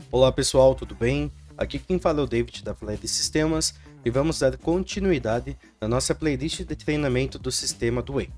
Olá pessoal, tudo bem? Aqui quem fala é o David da Fly Sistemas e vamos dar continuidade na nossa playlist de treinamento do sistema do Whey.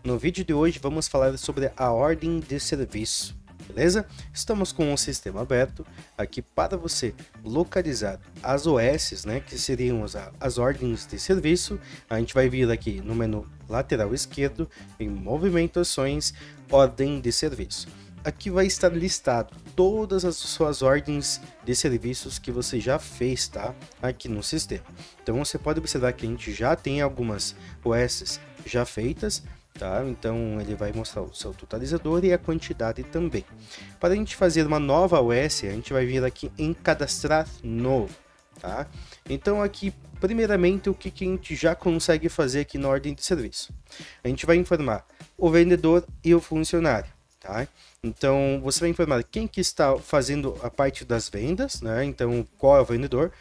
No vídeo de hoje vamos falar sobre a ordem de serviço, beleza? Estamos com um sistema aberto aqui para você localizar as OS, né, que seriam as ordens de serviço. A gente vai vir aqui no menu lateral esquerdo em movimentações, ordem de serviço. Aqui vai estar listado todas as suas ordens de serviços que você já fez, tá? Aqui no sistema. Então você pode observar que a gente já tem algumas OS já feitas, tá? Então ele vai mostrar o seu totalizador e a quantidade também. Para a gente fazer uma nova OS, a gente vai vir aqui em cadastrar novo, tá? Então aqui, primeiramente, o que a gente já consegue fazer aqui na ordem de serviço? A gente vai informar o vendedor e o funcionário. Tá? Então você vai informar quem que está fazendo a parte das vendas, né? Então qual é o vendedor,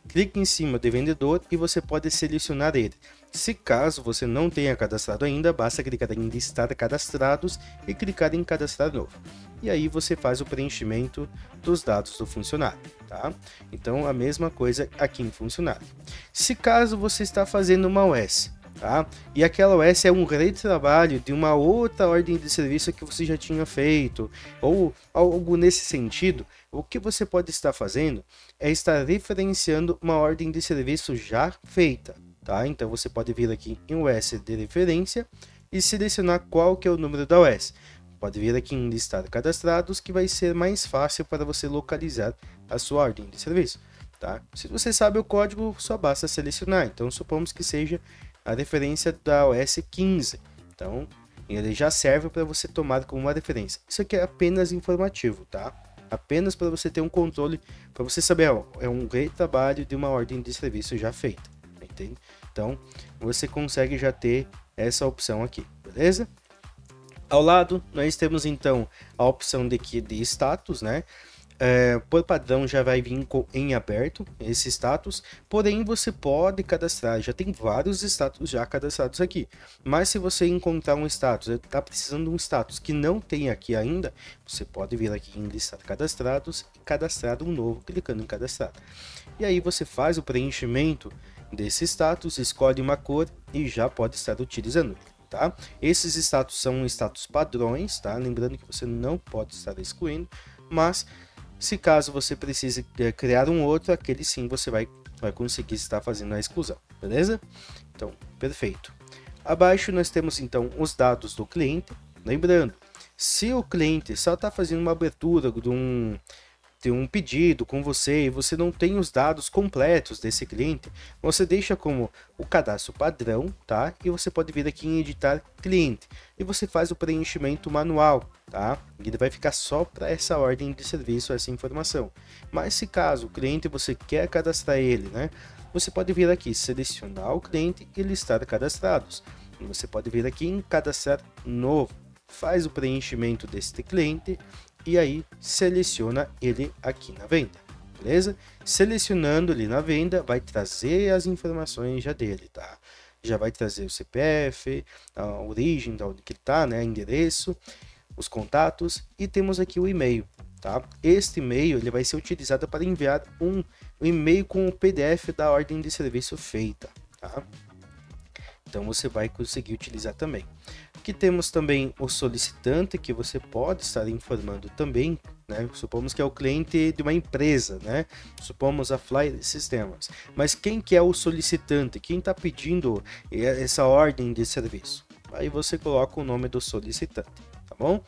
clique em cima de vendedor e você pode selecionar ele. Se caso você não tenha cadastrado ainda, basta clicar em listar cadastrados e clicar em cadastrar novo. E aí você faz o preenchimento dos dados do funcionário, tá? Então a mesma coisa aqui em funcionário. Se caso você está fazendo uma OS, tá? E aquela OS é um retrabalho de uma outra ordem de serviço que você já tinha feito, ou algo nesse sentido, o que você pode estar fazendo é estar referenciando uma ordem de serviço já feita, tá? Então você pode vir aqui em OS de referência e selecionar qual que é o número da OS. Pode vir aqui em listar cadastrados, que vai ser mais fácil para você localizar a sua ordem de serviço, tá? Se você sabe o código, só basta selecionar. Então supomos que seja a referência da OS 15, então ele já serve para você tomar como uma referência. Isso aqui é apenas informativo, tá? Apenas para você ter um controle, para você saber, ó, é um retrabalho de uma ordem de serviço já feita, entende? Então você consegue já ter essa opção aqui, beleza? Ao lado nós temos então a opção de status, né? Por padrão já vai vir em aberto esse status, porém você pode cadastrar, já tem vários status já cadastrados aqui, mas se você encontrar um status, está precisando de um status que não tem aqui ainda, você pode vir aqui em listar cadastrados e cadastrar um novo clicando em cadastrar, e aí você faz o preenchimento desse status, escolhe uma cor e já pode estar utilizando ele, tá? Esses status são status padrões, tá? Lembrando que você não pode estar excluindo, mas se caso você precise criar um outro, aquele sim você vai conseguir estar fazendo a exclusão, beleza? Então, perfeito. Abaixo nós temos então os dados do cliente. Lembrando, se o cliente só está fazendo uma abertura de um pedido com você e você não tem os dados completos desse cliente, você deixa como o cadastro padrão, tá? E você pode vir aqui em editar cliente e você faz o preenchimento manual, tá? Ele vai ficar só para essa ordem de serviço, essa informação. Mas se caso o cliente você quer cadastrar ele, né? Você pode vir aqui, selecionar o cliente e listar cadastrados. E você pode vir aqui em cadastrar novo, faz o preenchimento deste cliente e aí seleciona ele aqui na venda, beleza? Selecionando ele na venda, vai trazer as informações já dele, tá? Já vai trazer o CPF, a origem da onde que ele tá, né? Endereço, os contatos e temos aqui o e-mail, tá? Este e-mail ele vai ser utilizado para enviar um e-mail com o PDF da ordem de serviço feita, tá? Então você vai conseguir utilizar também. Aqui temos também o solicitante, que você pode estar informando também, né? Supomos que é o cliente de uma empresa, né? Supomos a Fly Sistemas. Mas quem que é o solicitante? Quem está pedindo essa ordem de serviço? Aí você coloca o nome do solicitante, tá bom?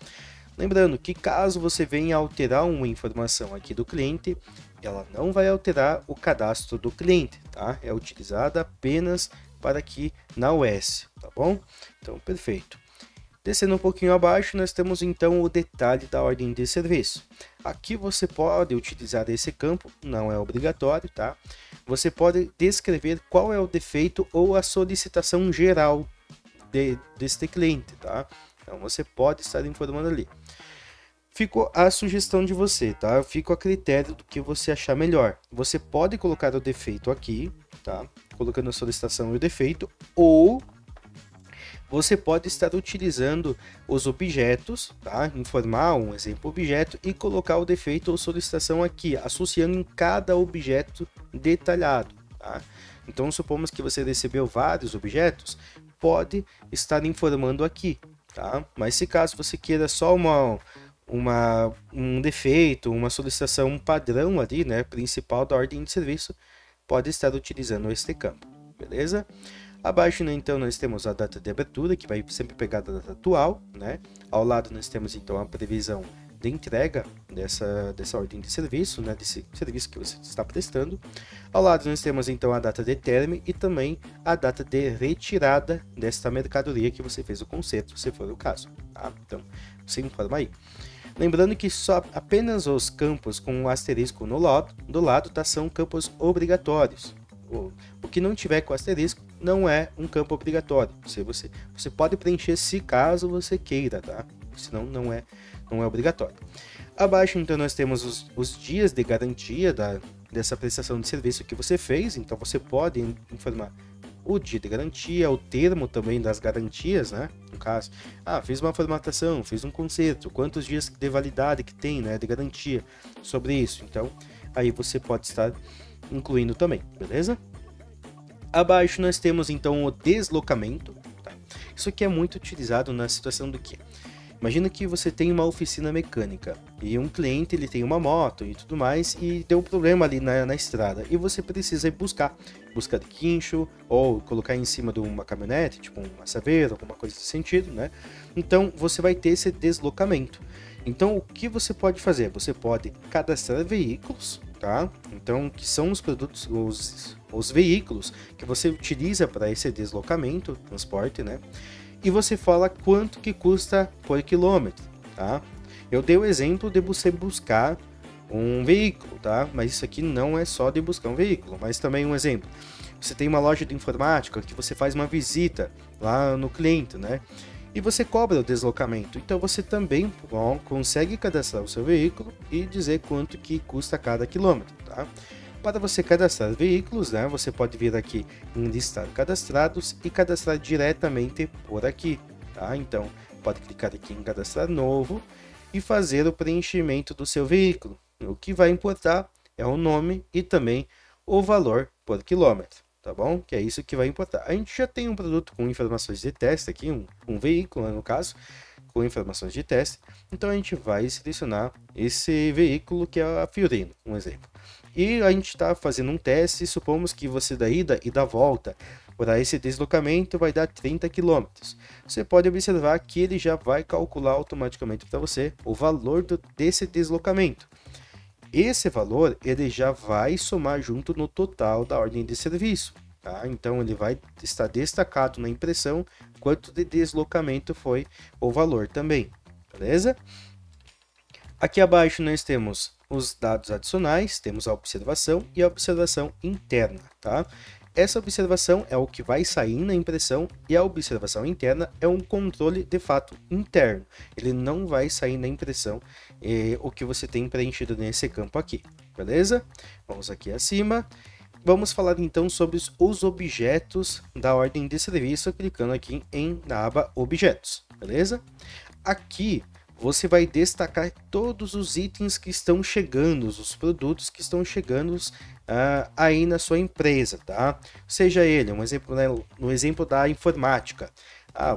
Lembrando que caso você venha alterar uma informação aqui do cliente, ela não vai alterar o cadastro do cliente, tá? É utilizada apenas para aqui na OS, tá bom? Então, perfeito. Descendo um pouquinho abaixo, nós temos então o detalhe da ordem de serviço. Aqui você pode utilizar esse campo, não é obrigatório, tá? Você pode descrever qual é o defeito ou a solicitação geral deste cliente, tá? Então você pode estar informando ali. Ficou a sugestão de você, tá? Fico a critério do que você achar melhor. Você pode colocar o defeito aqui, tá? Colocando a solicitação e o defeito, ou você pode estar utilizando os objetos, tá? Informar um exemplo objeto e colocar o defeito ou solicitação aqui, associando em cada objeto detalhado, tá? Então, supomos que você recebeu vários objetos, pode estar informando aqui, tá? Mas se caso você queira só um defeito, uma solicitação padrão ali, né, principal da ordem de serviço, pode estar utilizando este campo, beleza? Abaixo, né, então, nós temos a data de abertura, que vai sempre pegar a data atual, né? Ao lado nós temos, então, a previsão de entrega dessa ordem de serviço, né? Desse serviço que você está prestando. Ao lado nós temos, então, a data de termo e também a data de retirada desta mercadoria que você fez o conserto, se for o caso, tá? Então, você informa aí. Lembrando que apenas os campos com o asterisco do lado, tá, são campos obrigatórios. O que não tiver com asterisco não é um campo obrigatório. Você pode preencher se caso você queira, tá? Senão não é obrigatório. Abaixo, então, nós temos os dias de garantia dessa prestação de serviço que você fez. Então, você pode informar o dia de garantia, o termo também das garantias, né? No caso, fiz uma formatação, fiz um conserto, quantos dias de validade que tem, né? De garantia sobre isso. Então, aí você pode estar incluindo também, beleza? Abaixo nós temos então o deslocamento, tá? Isso aqui é muito utilizado na situação do que? Imagina que você tem uma oficina mecânica e um cliente ele tem uma moto e tudo mais e deu um problema ali na estrada e você precisa ir buscar de guincho ou colocar em cima de uma caminhonete, tipo uma saveira, alguma coisa desse sentido, né? Então você vai ter esse deslocamento. Então o que você pode fazer? Você pode cadastrar veículos, tá? Então que são os produtos, os veículos que você utiliza para esse deslocamento, transporte, né? E você fala quanto que custa por quilômetro, tá? Eu dei o exemplo de você buscar um veículo, tá? Mas isso aqui não é só de buscar um veículo, mas também um exemplo. Você tem uma loja de informática que você faz uma visita lá no cliente, né? E você cobra o deslocamento. Então você também consegue cadastrar o seu veículo e dizer quanto que custa cada quilômetro, tá? Para você cadastrar veículos, né, você pode vir aqui em listar cadastrados e cadastrar diretamente por aqui, tá? Então, pode clicar aqui em cadastrar novo e fazer o preenchimento do seu veículo. O que vai importar é o nome e também o valor por quilômetro, tá bom? Que é isso que vai importar. A gente já tem um produto com informações de teste aqui, um veículo, né, no caso, com informações de teste. Então, a gente vai selecionar esse veículo que é a Fiorino, um exemplo. E a gente está fazendo um teste, supomos que você da ida e da volta para esse deslocamento vai dar 30 km. Você pode observar que ele já vai calcular automaticamente para você o valor desse deslocamento. Esse valor ele já vai somar junto no total da ordem de serviço, tá? Então ele vai estar destacado na impressão quanto de deslocamento foi o valor também, beleza? Aqui abaixo nós temos os dados adicionais, temos a observação e a observação interna, tá? Essa observação é o que vai sair na impressão e a observação interna é um controle de fato interno. Ele não vai sair na impressão o que você tem preenchido nesse campo aqui, beleza? Vamos aqui acima. Vamos falar então sobre os objetos da ordem de serviço, clicando aqui na aba objetos, beleza? Aqui você vai destacar todos os itens que estão chegando, os produtos que estão chegando aí na sua empresa, tá? Seja ele, um exemplo, né, no exemplo da informática.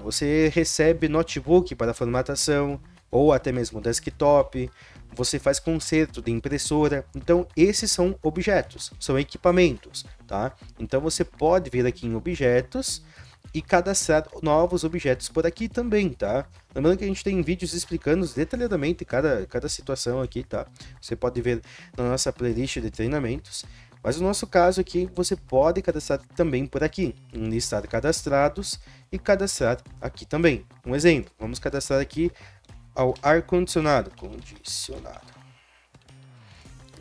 Você recebe notebook para formatação, ou até mesmo desktop, você faz conserto de impressora. Então, esses são objetos, são equipamentos, tá? Então, você pode vir aqui em objetos e cadastrar novos objetos por aqui também, tá? Lembrando que a gente tem vídeos explicando detalhadamente cada situação aqui, tá? Você pode ver na nossa playlist de treinamentos. Mas no nosso caso aqui, você pode cadastrar também por aqui, em listar cadastrados e cadastrar aqui também. Um exemplo, vamos cadastrar aqui ao ar-condicionado.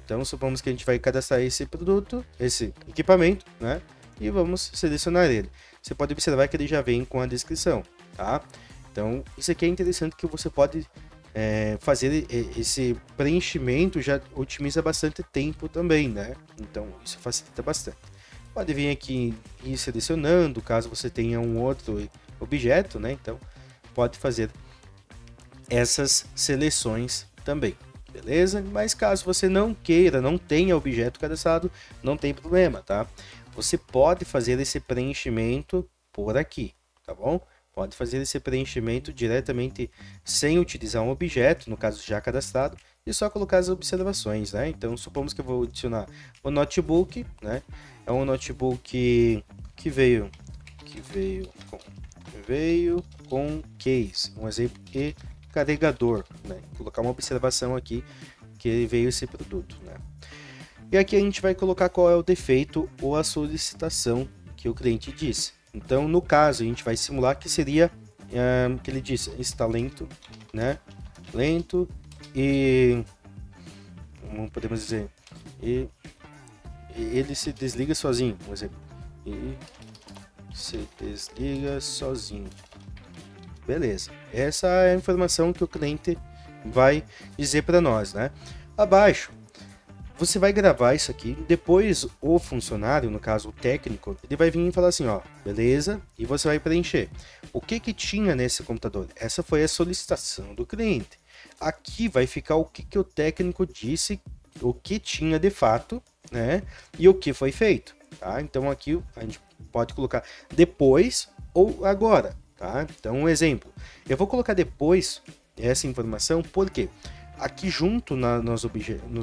Então, supomos que a gente vai cadastrar esse produto, esse equipamento, né? E vamos selecionar ele. Você pode observar que ele já vem com a descrição, tá? Então, isso aqui é interessante que você pode fazer esse preenchimento, já otimiza bastante tempo também, né? Então, isso facilita bastante. pode vir aqui e ir selecionando, caso você tenha um outro objeto, né? Então, pode fazer essas seleções também, beleza? Mas caso você não queira, não tenha objeto cadastrado, não tem problema, tá? Você pode fazer esse preenchimento por aqui, tá bom? Pode fazer esse preenchimento diretamente sem utilizar um objeto, no caso já cadastrado, e só colocar as observações, né? Então, supomos que eu vou adicionar o notebook, né? É um notebook que veio com case, um exemplo, e carregador, né? Vou colocar uma observação aqui que veio esse produto, né? E aqui a gente vai colocar qual é o defeito ou a solicitação que o cliente disse. Então, no caso, a gente vai simular que seria que ele disse, está lento, né? Lento e como podemos dizer, e ele se desliga sozinho, por exemplo. E se desliga sozinho. Beleza. Essa é a informação que o cliente vai dizer para nós, né? Abaixo, você vai gravar isso aqui, depois o funcionário, no caso o técnico, ele vai vir e falar assim, ó, beleza, e você vai preencher. O que que tinha nesse computador? Essa foi a solicitação do cliente. Aqui vai ficar o que que o técnico disse, o que tinha de fato, né, e o que foi feito, tá? Então aqui a gente pode colocar depois ou agora, tá? Então um exemplo, eu vou colocar depois essa informação, porque aqui junto nos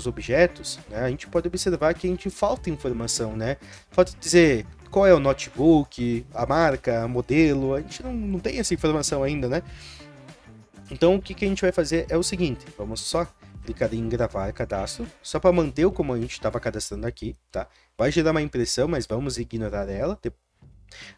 objetos, né, a gente pode observar que a gente falta informação, né? Falta dizer qual é o notebook, a marca, modelo, a gente não tem essa informação ainda, né? Então o que que a gente vai fazer é o seguinte, vamos só clicar em gravar cadastro, só para manter o como a gente estava cadastrando aqui, tá? Vai gerar uma impressão, mas vamos ignorar ela,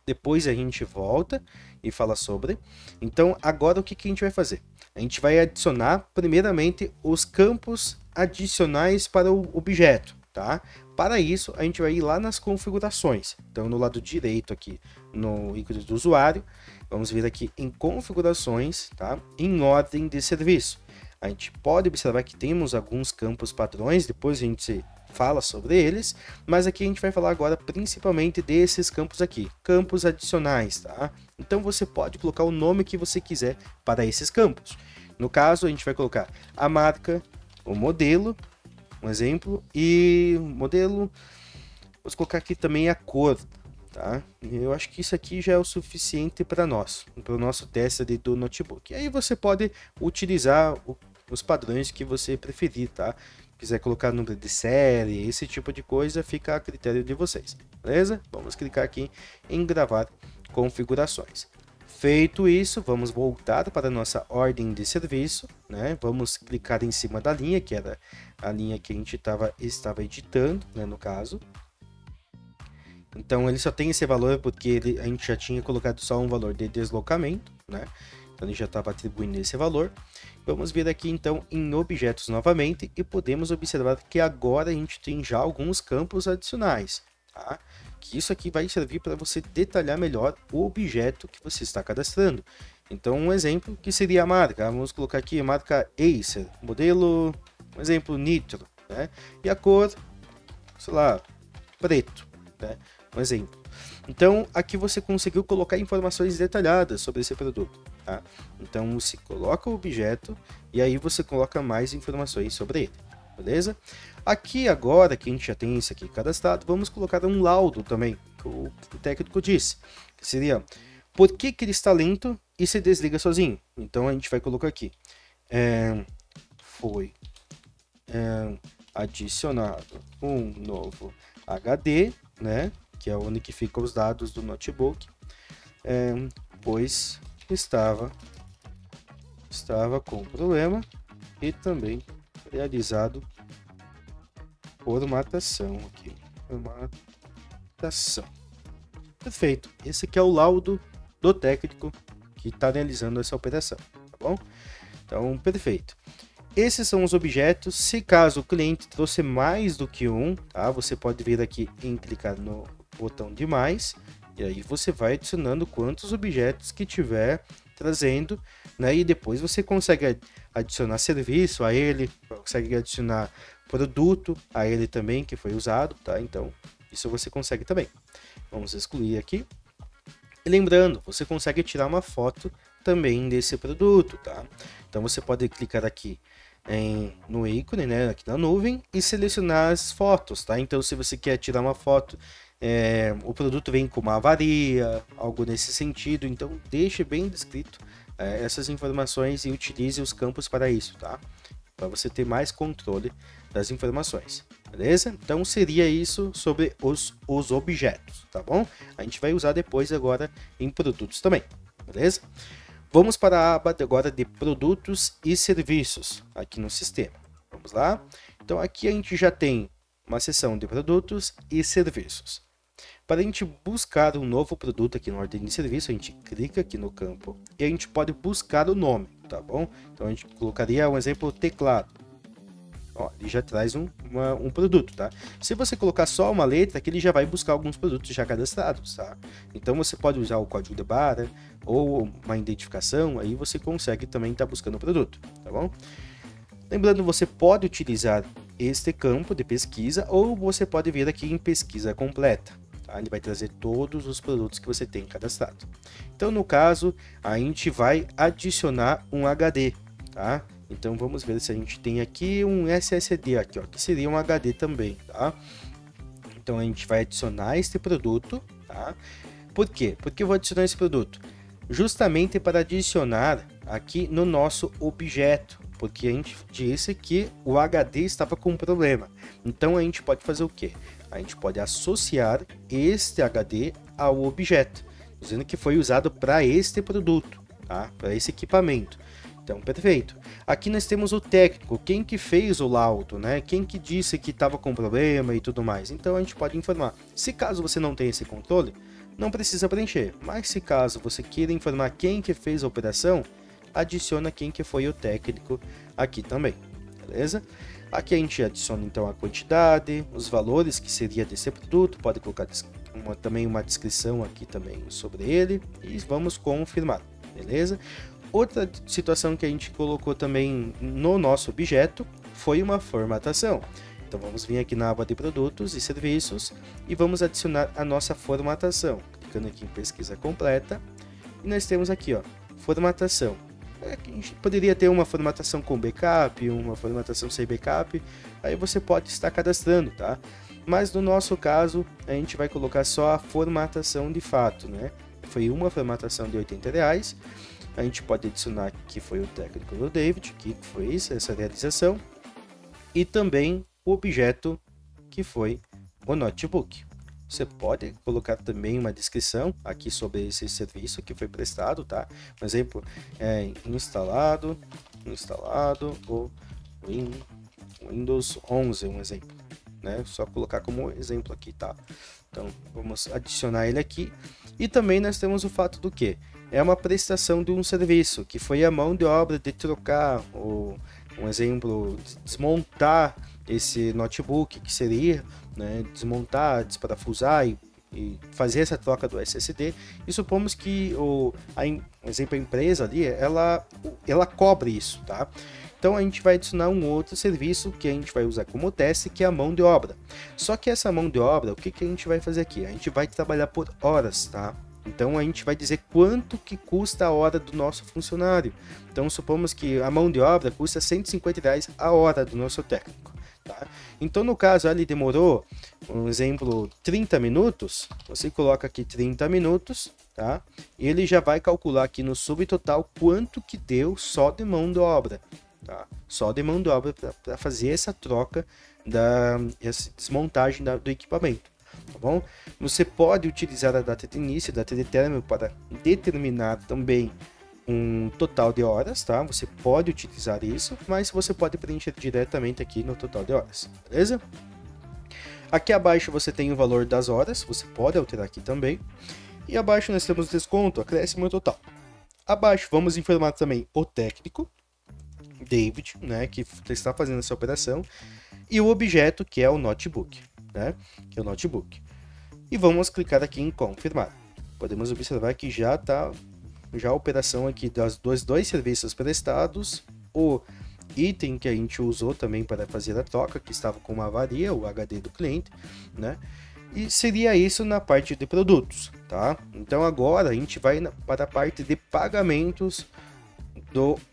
depois a gente volta e fala sobre. Então agora o que que a gente vai fazer? A gente vai adicionar primeiramente os campos adicionais para o objeto, tá? Para isso a gente vai ir lá nas configurações. Então no lado direito aqui no ícone do usuário, vamos vir aqui em configurações, tá? Em ordem de serviço. A gente pode observar que temos alguns campos padrões, depois a gente fala sobre eles, mas aqui a gente vai falar agora principalmente desses campos aqui, campos adicionais, tá? Então você pode colocar o nome que você quiser para esses campos. No caso, a gente vai colocar a marca, o modelo, um exemplo, e modelo, vamos colocar aqui também a cor, tá? Eu acho que isso aqui já é o suficiente para nós, para o nosso teste do notebook. E aí você pode utilizar os padrões que você preferir, tá? Quiser colocar número de série, esse tipo de coisa, fica a critério de vocês, beleza? Vamos clicar aqui em gravar configurações. Feito isso, vamos voltar para a nossa ordem de serviço, né? Vamos clicar em cima da linha, que era a linha que a gente estava editando, né, no caso. Então ele só tem esse valor porque a gente já tinha colocado só um valor de deslocamento, né? Então ele já estava atribuindo esse valor. Vamos vir aqui então em objetos novamente e podemos observar que agora a gente tem já alguns campos adicionais, tá? Que isso aqui vai servir para você detalhar melhor o objeto que você está cadastrando. Então um exemplo que seria a marca, vamos colocar aqui a marca Acer, modelo, um exemplo Nitro, né? E a cor, sei lá, preto, né? Um exemplo. Então aqui você conseguiu colocar informações detalhadas sobre esse produto, tá? Então você coloca o objeto e aí você coloca mais informações sobre ele, beleza? Aqui agora que a gente já tem isso aqui cadastrado, vamos colocar um laudo também, que o técnico disse, que seria por que ele está lento e se desliga sozinho. Então a gente vai colocar aqui, foi adicionado um novo HD, né? Que é onde que ficam os dados do notebook, pois estava com problema e também realizado formatação aqui, formatação. Perfeito, esse aqui é o laudo do técnico que está realizando essa operação, tá bom? Então, perfeito. Esses são os objetos. Se caso o cliente trouxe mais do que um, tá? Você pode vir aqui em clicar no botão de mais e aí você vai adicionando quantos objetos que tiver trazendo, né? E depois você consegue adicionar serviço a ele, consegue adicionar produto a ele também que foi usado, tá? Então Isso você consegue também. Vamos excluir aqui. E lembrando, você consegue tirar uma foto também desse produto, tá? Então você pode clicar aqui no ícone, né, aqui na nuvem, e selecionar as fotos, tá? Então se você quer tirar uma foto, o produto vem com uma avaria, algo nesse sentido, então deixe bem descrito essas informações e utilize os campos para isso, tá? Para você ter mais controle das informações, beleza? Então seria isso sobre os objetos, tá bom? A gente vai usar depois agora em produtos também, beleza? Vamos para a aba agora de produtos e serviços aqui no sistema. Vamos lá? Então aqui a gente já tem uma seção de produtos e serviços. Para a gente buscar um novo produto aqui na ordem de serviço, a gente clica aqui no campo e a gente pode buscar o nome, tá bom? Então a gente colocaria um exemplo teclado. Ó, ele já traz um produto, tá? Se você colocar só uma letra, aqui ele já vai buscar alguns produtos já cadastrados, tá? Então você pode usar o código de barra ou uma identificação, aí você consegue também estar buscando o produto, tá bom? Lembrando, você pode utilizar este campo de pesquisa ou você pode vir aqui em pesquisa completa, tá? Ele vai trazer todos os produtos que você tem cadastrado. Então, no caso, a gente vai adicionar um HD, tá? Então vamos ver se a gente tem aqui um SSD aqui, ó, que seria um HD também, tá? Então a gente vai adicionar este produto, tá? Por quê? Porque eu vou adicionar esse produto justamente para adicionar aqui no nosso objeto, porque a gente disse que o HD estava com um problema. Então a gente pode fazer o quê? A gente pode associar este HD ao objeto, dizendo que foi usado para este produto, tá? Para esse equipamento. Então, perfeito. Aqui nós temos o técnico, quem que fez o laudo, né? Quem que disse que estava com problema e tudo mais. Então, a gente pode informar. Se caso você não tenha esse controle, não precisa preencher. Mas se caso você queira informar quem que fez a operação, adiciona quem que foi o técnico aqui também, beleza? Aqui a gente adiciona então a quantidade, os valores que seria desse produto, pode colocar também uma descrição aqui também sobre ele e vamos confirmar, beleza? Outra situação que a gente colocou também no nosso objeto foi uma formatação. Então vamos vir aqui na aba de produtos e serviços e vamos adicionar a nossa formatação. Clicando aqui em pesquisa completa e nós temos aqui, ó, formatação. A gente poderia ter uma formatação com backup, uma formatação sem backup, aí você pode estar cadastrando, tá? Mas no nosso caso a gente vai colocar só a formatação de fato, né? Foi uma formatação de R$80. A gente pode adicionar que foi o técnico do David, que fez essa realização, e também o objeto que foi o notebook. Você pode colocar também uma descrição aqui sobre esse serviço que foi prestado, tá? Por exemplo, instalado o Windows 11, um exemplo, né? Só colocar como exemplo aqui, tá? Então, vamos adicionar ele aqui. E também nós temos o fato do que? É uma prestação de um serviço, que foi a mão de obra de trocar, um exemplo, desmontar esse notebook, que seria, né, desmontar, desparafusar e fazer essa troca do SSD. E supomos que a empresa ali, ela cobre isso, tá? Então a gente vai adicionar um outro serviço que a gente vai usar como teste, que é a mão de obra. Só que essa mão de obra, o que que a gente vai fazer aqui? A gente vai trabalhar por horas, tá? Então a gente vai dizer quanto que custa a hora do nosso funcionário. Então supomos que a mão de obra custa R$150 a hora do nosso técnico, tá? Então no caso ele demorou, um exemplo, 30 minutos, você coloca aqui 30 minutos, tá? E ele já vai calcular aqui no subtotal quanto que deu só de mão de obra, tá? Só de mão de obra para fazer essa troca, essa desmontagem do equipamento. Tá bom? Você pode utilizar a data de início e data de término para determinar também um total de horas, tá? Você pode utilizar isso, mas você pode preencher diretamente aqui no total de horas, beleza? Aqui abaixo você tem o valor das horas, você pode alterar aqui também. E abaixo nós temos desconto, acréscimo total. Abaixo vamos informar também o técnico, David, né, que está fazendo essa operação, e o objeto, que é o notebook, né, que é o notebook. E vamos clicar aqui em confirmar. Podemos observar que já está a operação aqui dos dois serviços prestados, o item que a gente usou também para fazer a troca, que estava com uma avaria, o HD do cliente, né, E seria isso na parte de produtos, tá? Então agora a gente vai para a parte de pagamentos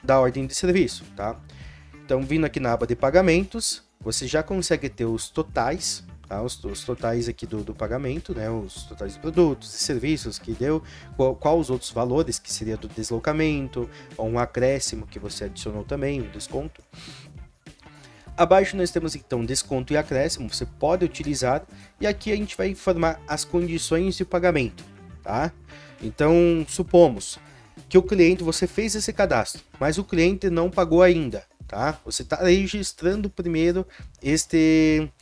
da ordem de serviço, tá? Então vindo aqui na aba de pagamentos, você já consegue ter os totais, tá? Os totais aqui do pagamento, né? Os totais de produtos e serviços que deu, qual os outros valores, que seria do deslocamento, ou um acréscimo que você adicionou também, um desconto. Abaixo nós temos então desconto e acréscimo, você pode utilizar, e aqui a gente vai informar as condições de pagamento, tá? Então, supomos que o cliente, você fez esse cadastro, mas o cliente não pagou ainda, tá? Você está registrando primeiro este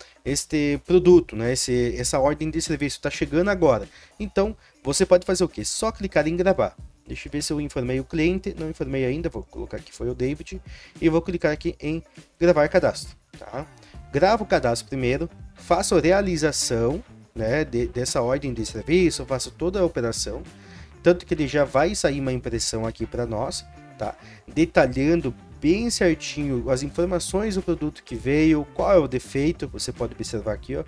produto, né? Essa ordem de serviço está chegando agora. Então, você pode fazer o quê? Só clicar em gravar. Deixa eu ver se eu informei o cliente. Não informei ainda, vou colocar aqui foi o David. E vou clicar aqui em gravar cadastro, tá? Gravo o cadastro primeiro, faço a realização, né, dessa ordem de serviço, faço toda a operação. Tanto que ele já vai sair uma impressão aqui para nós, tá? Detalhando bem certinho as informações do produto que veio, qual é o defeito, você pode observar aqui, ó,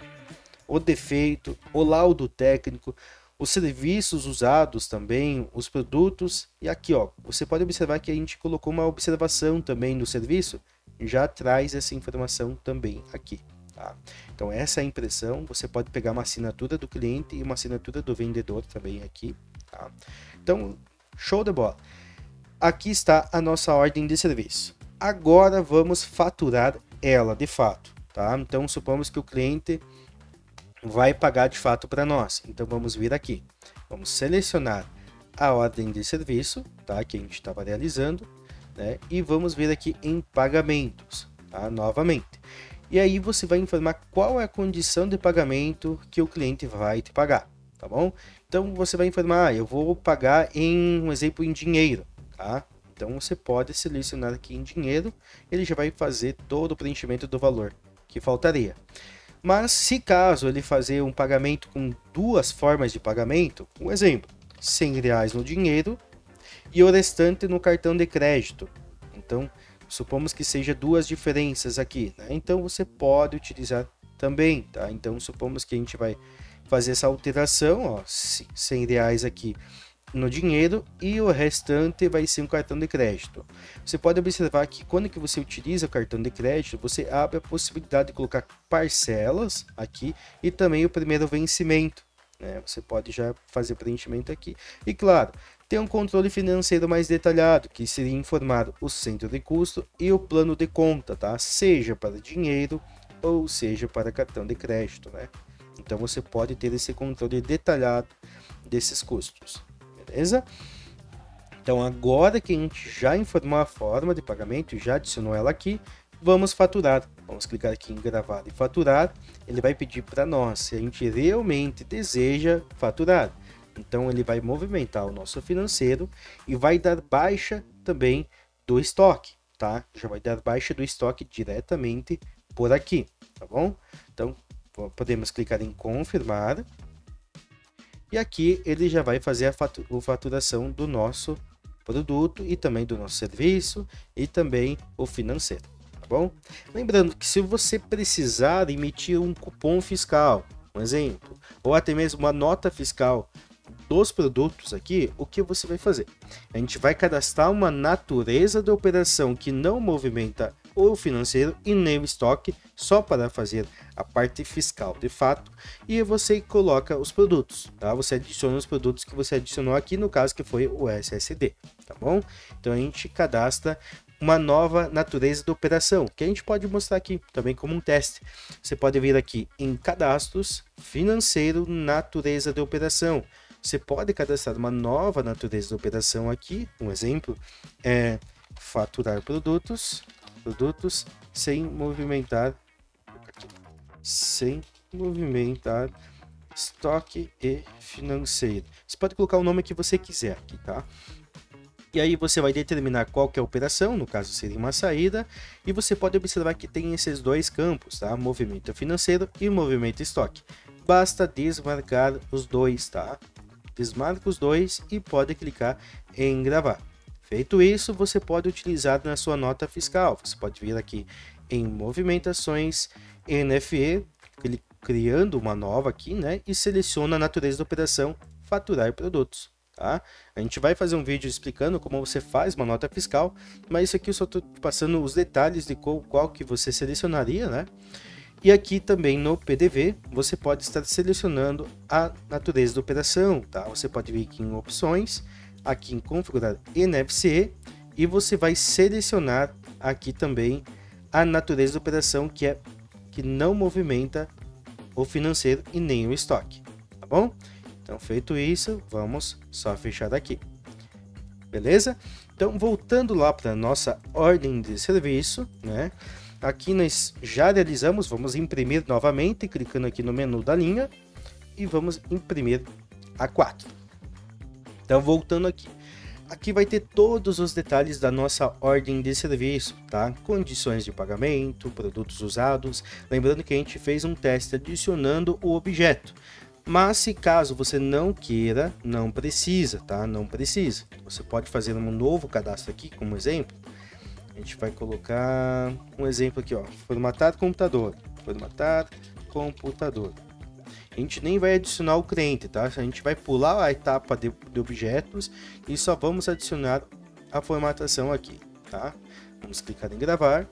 o defeito, o laudo técnico, os serviços usados também, os produtos, e aqui, ó, você pode observar que a gente colocou uma observação também no serviço, já traz essa informação também aqui, tá? Então essa é a impressão, você pode pegar uma assinatura do cliente e uma assinatura do vendedor também aqui, tá? Então, show de bola. Aqui está a nossa ordem de serviço. Agora vamos faturar ela de fato, tá? Então supomos que o cliente vai pagar de fato para nós. Então vamos vir aqui, vamos selecionar a ordem de serviço, tá? Que a gente estava realizando, né? E vamos vir aqui em pagamentos, tá? Novamente. E aí você vai informar qual é a condição de pagamento que o cliente vai te pagar, tá bom? Então você vai informar, eu vou pagar em, um exemplo, em dinheiro, tá? Então você pode selecionar aqui em dinheiro, ele já vai fazer todo o preenchimento do valor que faltaria. Mas se caso ele fazer um pagamento com duas formas de pagamento, um exemplo, R$100 no dinheiro e o restante no cartão de crédito. Então, supomos que seja duas diferenças aqui, né? Então você pode utilizar também, tá? Então supomos que a gente vai fazer essa alteração, ó, R$100 aqui no dinheiro e o restante vai ser um cartão de crédito. Você pode observar que quando que você utiliza o cartão de crédito, você abre a possibilidade de colocar parcelas aqui e também o primeiro vencimento, né? Você pode já fazer preenchimento aqui. E claro, tem um controle financeiro mais detalhado, que seria informar o centro de custo e o plano de conta, tá? Seja para dinheiro ou seja para cartão de crédito, né? Então você pode ter esse controle detalhado desses custos. Beleza? Então agora que a gente já informou a forma de pagamento, já adicionou ela aqui, vamos faturar. Vamos clicar aqui em gravar e faturar. Ele vai pedir para nós se a gente realmente deseja faturar. Então ele vai movimentar o nosso financeiro e vai dar baixa também do estoque, tá? Já vai dar baixa do estoque diretamente por aqui, tá bom? Então podemos clicar em confirmar. E aqui ele já vai fazer a faturação do nosso produto e também do nosso serviço e também o financeiro, tá bom? Lembrando que se você precisar emitir um cupom fiscal, um exemplo, ou até mesmo uma nota fiscal dos produtos aqui, o que você vai fazer? A gente vai cadastrar uma natureza de operação que não movimenta o financeiro e nem o estoque, só para fazer a parte fiscal de fato, e você coloca os produtos, tá? Você adiciona os produtos que você adicionou aqui, no caso que foi o SSD, tá bom? Então a gente cadastra uma nova natureza de operação, que a gente pode mostrar aqui também como um teste. Você pode vir aqui em cadastros, financeiro, natureza de operação. Você pode cadastrar uma nova natureza de operação aqui, um exemplo é faturar produtos sem movimentar estoque e financeiro. Você pode colocar o nome que você quiser aqui, tá? E aí você vai determinar qual que é a operação, no caso seria uma saída, e você pode observar que tem esses dois campos, tá? Movimento financeiro e movimento estoque. Basta desmarcar os dois, tá? Desmarca os dois e pode clicar em gravar. Feito isso, você pode utilizar na sua nota fiscal. Você pode vir aqui em movimentações, NFE, criando uma nova aqui, né? E seleciona a natureza da operação faturar produtos, tá? A gente vai fazer um vídeo explicando como você faz uma nota fiscal, mas isso aqui eu só estou passando os detalhes de qual que você selecionaria, né? E aqui também no PDV, você pode estar selecionando a natureza da operação, tá? Você pode vir aqui em opções, aqui em configurar NFC, e você vai selecionar aqui também a natureza da operação que não movimenta o financeiro e nem o estoque, tá bom? Então, feito isso, vamos só fechar aqui. Beleza? Então, voltando lá para a nossa ordem de serviço, né? Aqui nós já realizamos, vamos imprimir novamente, clicando aqui no menu da linha e vamos imprimir a 4. Então, voltando aqui. Aqui vai ter todos os detalhes da nossa ordem de serviço, tá? Condições de pagamento, produtos usados. Lembrando que a gente fez um teste adicionando o objeto. Mas se caso você não queira, não precisa, tá? Não precisa. Você pode fazer um novo cadastro aqui, como exemplo. A gente vai colocar um exemplo aqui, ó. Formatar computador. Formatar computador. A gente nem vai adicionar o cliente, tá? A gente vai pular a etapa de objetos e só vamos adicionar a formatação aqui, tá? Vamos clicar em gravar.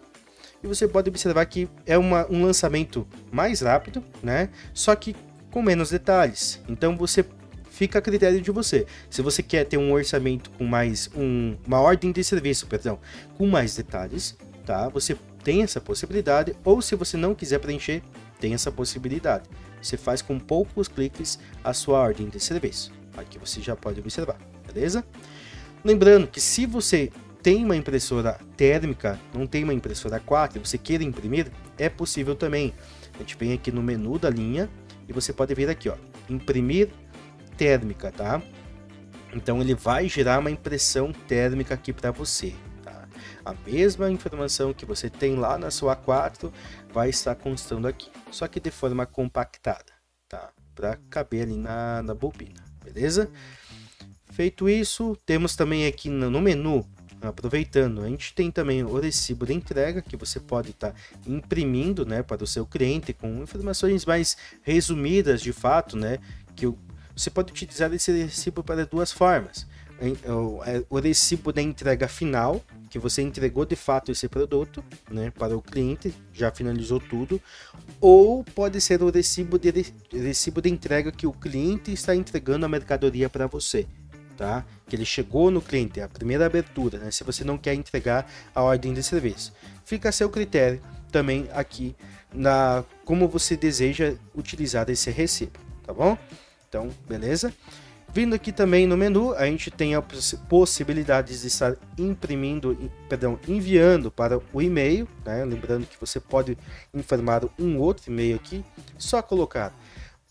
E você pode observar que é um lançamento mais rápido, né? Só que com menos detalhes. Então você fica a critério de você. Se você quer ter um orçamento com mais uma ordem de serviço, perdão, com mais detalhes, tá? Você tem essa possibilidade. Ou se você não quiser preencher, tem essa possibilidade. Você faz com poucos cliques a sua ordem de serviço. Aqui você já pode observar, beleza? Lembrando que se você tem uma impressora térmica, não tem uma impressora 4 e você queira imprimir, é possível também. A gente vem aqui no menu da linha e você pode vir aqui, ó, imprimir térmica, tá? Então ele vai gerar uma impressão térmica aqui para você, tá? A mesma informação que você tem lá na sua A4 vai estar constando aqui, só que de forma compactada, tá? Para caber ali na bobina, beleza? Feito isso, temos também aqui no menu, aproveitando, a gente tem também o recibo de entrega que você pode estar imprimindo, né, para o seu cliente com informações mais resumidas de fato, né, que você pode utilizar esse recibo para duas formas. O recibo da entrega final, que você entregou de fato esse produto, né, para o cliente, já finalizou tudo, ou pode ser o recibo de entrega que o cliente está entregando a mercadoria para você, tá? Que ele chegou no cliente, é a primeira abertura, né? Se você não quer entregar a ordem de serviço, fica a seu critério também aqui como você deseja utilizar esse recibo, tá bom? Então, beleza? Vindo aqui também no menu, a gente tem a possibilidade de estar enviando para o e-mail, né? Lembrando que você pode informar um outro e-mail aqui, só colocar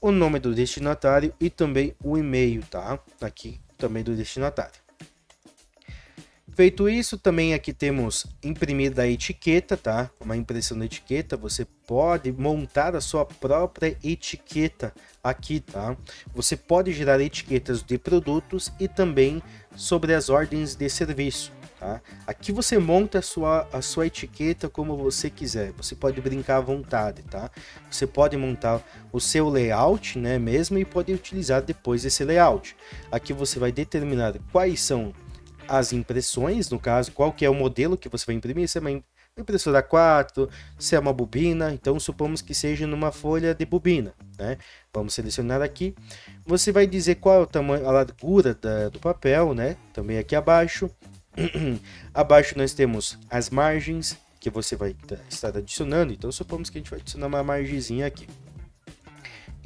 o nome do destinatário e também o e-mail, tá? Aqui também do destinatário. Feito isso, também aqui temos imprimir da etiqueta, tá? Uma impressão da etiqueta, você pode montar a sua própria etiqueta aqui, tá? Você pode gerar etiquetas de produtos e também sobre as ordens de serviço, tá? Aqui você monta a sua etiqueta como você quiser, você pode brincar à vontade, tá? Você pode montar o seu layout, né, mesmo, e pode utilizar depois esse layout. Aqui você vai determinar quais são as impressões, no caso, qual que é o modelo que você vai imprimir, se é uma impressora 4, se é uma bobina, então supomos que seja numa folha de bobina, né? Vamos selecionar aqui, você vai dizer qual é o tamanho, a largura do papel, né? Também aqui abaixo, abaixo nós temos as margens, que você vai estar adicionando, então supomos que a gente vai adicionar uma margenzinha aqui.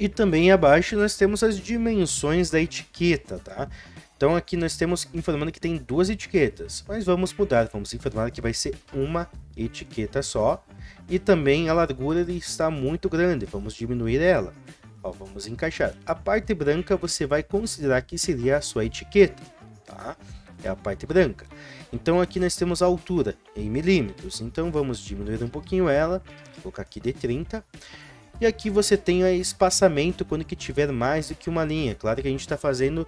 E também abaixo nós temos as dimensões da etiqueta, tá? Então aqui nós temos informando que tem duas etiquetas, mas vamos mudar, vamos informar que vai ser uma etiqueta só. E também a largura está muito grande, vamos diminuir ela. Ó, vamos encaixar. A parte branca você vai considerar que seria a sua etiqueta, tá? É a parte branca. Então aqui nós temos a altura em milímetros, então vamos diminuir um pouquinho ela, vou colocar aqui de 30. E aqui você tem o espaçamento quando que tiver mais do que uma linha. Claro que a gente está fazendo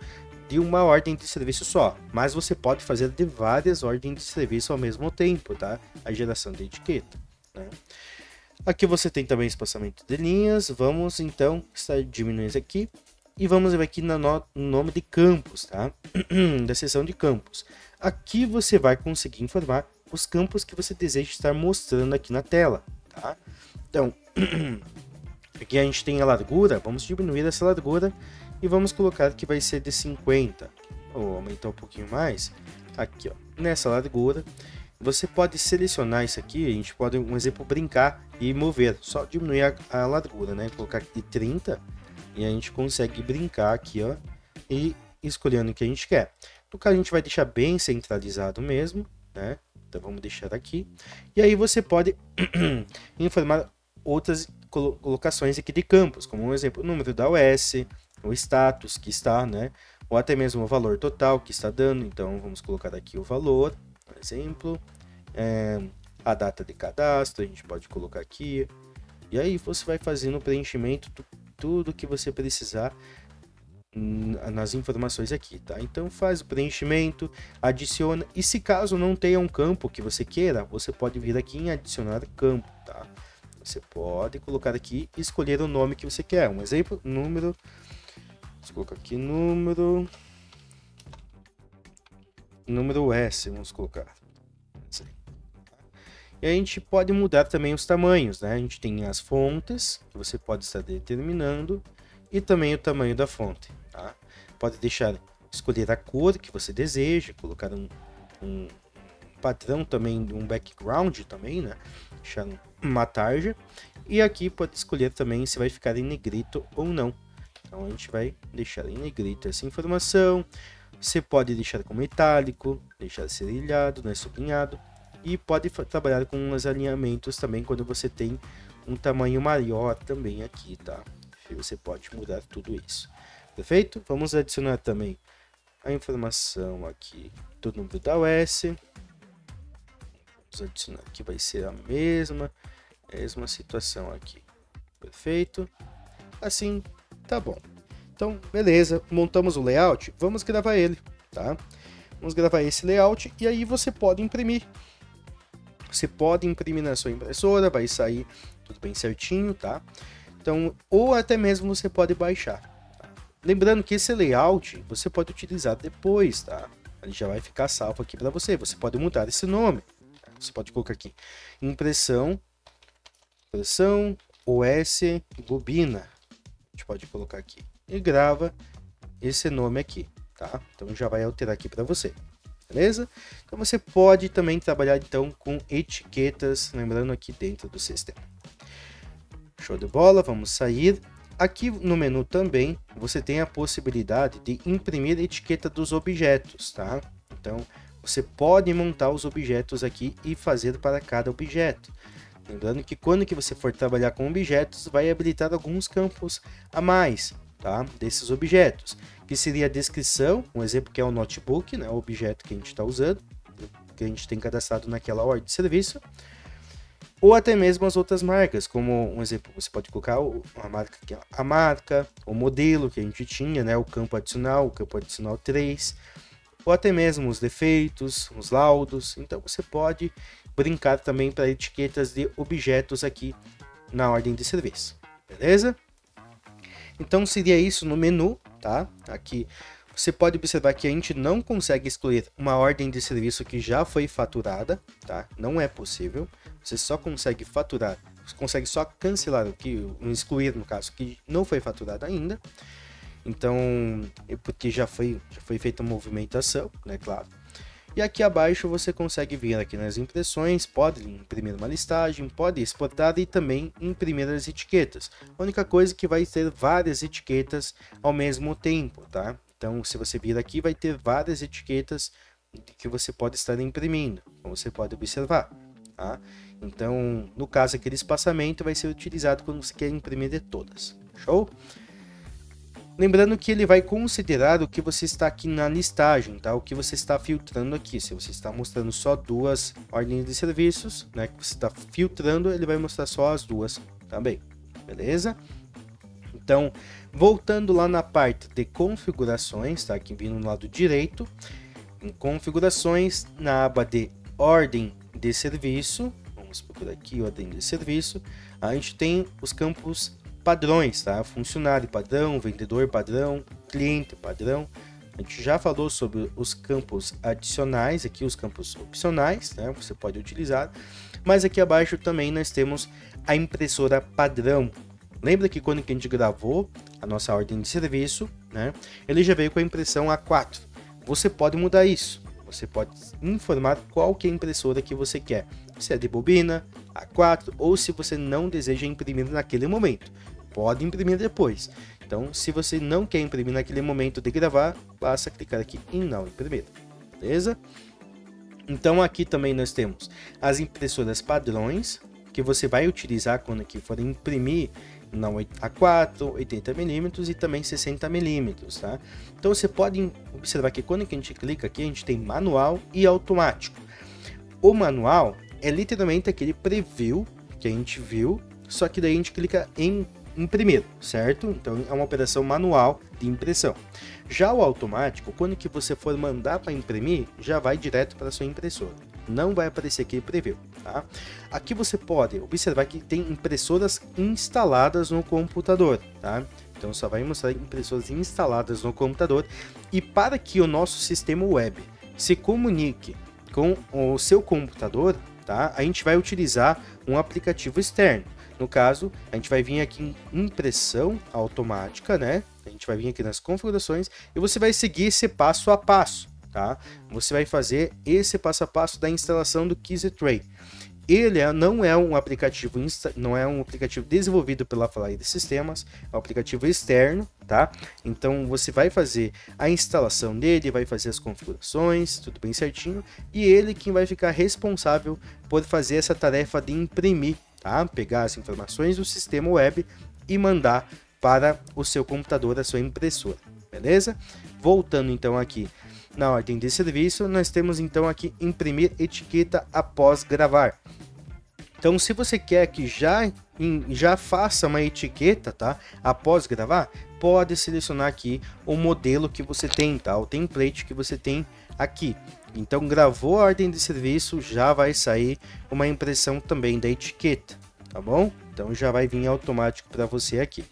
de uma ordem de serviço só, mas você pode fazer de várias ordens de serviço ao mesmo tempo, tá? A geração de etiqueta, né? Aqui você tem também espaçamento de linhas. Vamos então diminuir isso aqui. E vamos ver aqui no nome de campos, tá? Da seção de campos. Aqui você vai conseguir informar os campos que você deseja estar mostrando aqui na tela, tá? Então, aqui a gente tem a largura. Vamos diminuir essa largura e vamos colocar que vai ser de 50. Ou aumentar um pouquinho mais. Aqui, ó, nessa largura. Você pode selecionar isso aqui, a gente pode, um exemplo, brincar e mover. Só diminuir a largura, né? Colocar aqui de 30 e a gente consegue brincar aqui, ó, e escolhendo o que a gente quer. No caso, a gente vai deixar bem centralizado mesmo, né? Então vamos deixar aqui. E aí você pode informar outras colocações aqui de campos, como um exemplo, o número da OS, o status que está, né? Ou até mesmo o valor total que está dando. Então vamos colocar aqui o valor, por exemplo, a data de cadastro, a gente pode colocar aqui. E aí você vai fazendo o preenchimento de tudo que você precisar nas informações aqui, tá? Então faz o preenchimento, adiciona, e se caso não tenha um campo que você queira, você pode vir aqui em adicionar campo, tá? Você pode colocar aqui e escolher o nome que você quer. Um exemplo, número, vamos colocar aqui número S, vamos colocar. E a gente pode mudar também os tamanhos, né? A gente tem as fontes, que você pode estar determinando, e também o tamanho da fonte, tá? Pode escolher a cor que você deseja, colocar um padrão também, um background também, né? Deixar uma tarja. E aqui pode escolher também se vai ficar em negrito ou não. Então a gente vai deixar em negrito essa informação. Você pode deixar como itálico, deixar serilhado, né? Sublinhado. E pode trabalhar com os alinhamentos também quando você tem um tamanho maior também aqui, tá? Você pode mudar tudo isso. Perfeito? Vamos adicionar também a informação aqui do número da OS. Vamos adicionar aqui, vai ser a mesma situação aqui. Perfeito? Assim, tá bom. Então, beleza. Montamos o layout. Vamos gravar ele, tá? Vamos gravar esse layout e aí você pode imprimir. Você pode imprimir na sua impressora, vai sair tudo bem certinho, tá? Então, ou até mesmo você pode baixar. Tá? Lembrando que esse layout você pode utilizar depois, tá? Ele já vai ficar salvo aqui para você. Você pode mudar esse nome. Tá? Você pode colocar aqui impressão OS bobina. A gente pode colocar aqui e grava esse nome aqui, tá? Então já vai alterar aqui para você. Beleza? Então você pode também trabalhar então com etiquetas, lembrando aqui dentro do sistema. Show de bola, vamos sair. Aqui no menu também você tem a possibilidade de imprimir a etiqueta dos objetos, tá? Então você pode montar os objetos aqui e fazer para cada objeto. Lembrando que quando que você for trabalhar com objetos, vai habilitar alguns campos a mais, tá? Desses objetos, que seria a descrição, um exemplo que é o notebook, né? O objeto que a gente está usando, que a gente tem cadastrado naquela ordem de serviço, ou até mesmo as outras marcas, como um exemplo, você pode colocar a marca, o modelo que a gente tinha, né? O campo adicional 3, ou até mesmo os defeitos, os laudos. Então você pode brincar também para etiquetas de objetos aqui na ordem de serviço, beleza? Então seria isso no menu, tá? Aqui você pode observar que a gente não consegue excluir uma ordem de serviço que já foi faturada, tá? Não é possível. Você só consegue faturar, você consegue só cancelar o que, excluir no caso que não foi faturado ainda. Então, porque já foi feita a movimentação, né? Claro. E aqui abaixo você consegue vir aqui nas impressões, pode imprimir uma listagem, pode exportar e também imprimir as etiquetas. A única coisa é que vai ter várias etiquetas ao mesmo tempo, tá? Então, se você vir aqui, vai ter várias etiquetas que você pode estar imprimindo, como você pode observar, tá? Então, no caso, aquele espaçamento vai ser utilizado quando você quer imprimir de todas. Show? Lembrando que ele vai considerar o que você está aqui na listagem, tá? O que você está filtrando aqui. Se você está mostrando só duas ordens de serviços, né? Que você está filtrando, ele vai mostrar só as duas também. Beleza? Então, voltando lá na parte de configurações, tá? Aqui vindo no lado direito, em configurações, na aba de ordem de serviço, vamos Vamos procurar aqui ordem de serviço. A gente tem os campos padrões, tá? Funcionário padrão, vendedor padrão, cliente padrão. A gente já falou sobre os campos adicionais, aqui os campos opcionais, né? Você pode utilizar. Mas aqui abaixo também nós temos a impressora padrão. Lembra que quando a gente gravou a nossa ordem de serviço, né? Ele já veio com a impressão A4. Você pode mudar isso. Você pode informar qual que é a impressora que você quer. Se é de bobina, A4, ou se você não deseja imprimir naquele momento. Pode imprimir depois. Então, se você não quer imprimir naquele momento de gravar, basta clicar aqui em não imprimir. Beleza? Então, aqui também nós temos as impressoras padrões, que você vai utilizar quando aqui for imprimir na A4, 80mm e também 60mm, tá? Então você pode observar que quando a gente clica aqui, a gente tem manual e automático. O manual é literalmente aquele preview que a gente viu, só que daí a gente clica em imprimir, certo? Então é uma operação manual de impressão. Já o automático, quando que você for mandar para imprimir, já vai direto para sua impressora. Não vai aparecer aqui preview, tá? Aqui você pode observar que tem impressoras instaladas no computador, tá? Então só vai mostrar impressoras instaladas no computador. E para que o nosso sistema web se comunique com o seu computador, tá? A gente vai utilizar um aplicativo externo. No caso, a gente vai vir aqui em impressão automática, né? A gente vai vir aqui nas configurações e você vai seguir esse passo a passo, tá? Você vai fazer esse passo a passo da instalação do KiziTray. Ele não é um aplicativo desenvolvido pela Flyer Sistemas, é um aplicativo externo, tá? Então você vai fazer a instalação dele, vai fazer as configurações, tudo bem certinho, e ele quem vai ficar responsável por fazer essa tarefa de imprimir, tá? Pegar as informações do sistema web e mandar para o seu computador, a sua impressora, beleza? Voltando então aqui na ordem de serviço, nós temos então aqui imprimir etiqueta após gravar. Então, se você quer que já faça uma etiqueta, tá? Após gravar, pode selecionar aqui o modelo que você tem, tá? O template que você tem aqui. Então, gravou a ordem de serviço, já vai sair uma impressão também da etiqueta, tá bom? Então, já vai vir automático para você aqui.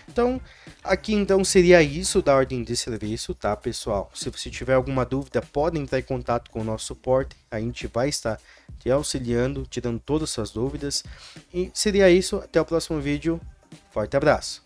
Então, aqui então seria isso da ordem de serviço, tá, pessoal? Se você tiver alguma dúvida, pode entrar em contato com o nosso suporte. A gente vai estar te auxiliando, tirando todas as suas dúvidas. E seria isso. Até o próximo vídeo. Forte abraço.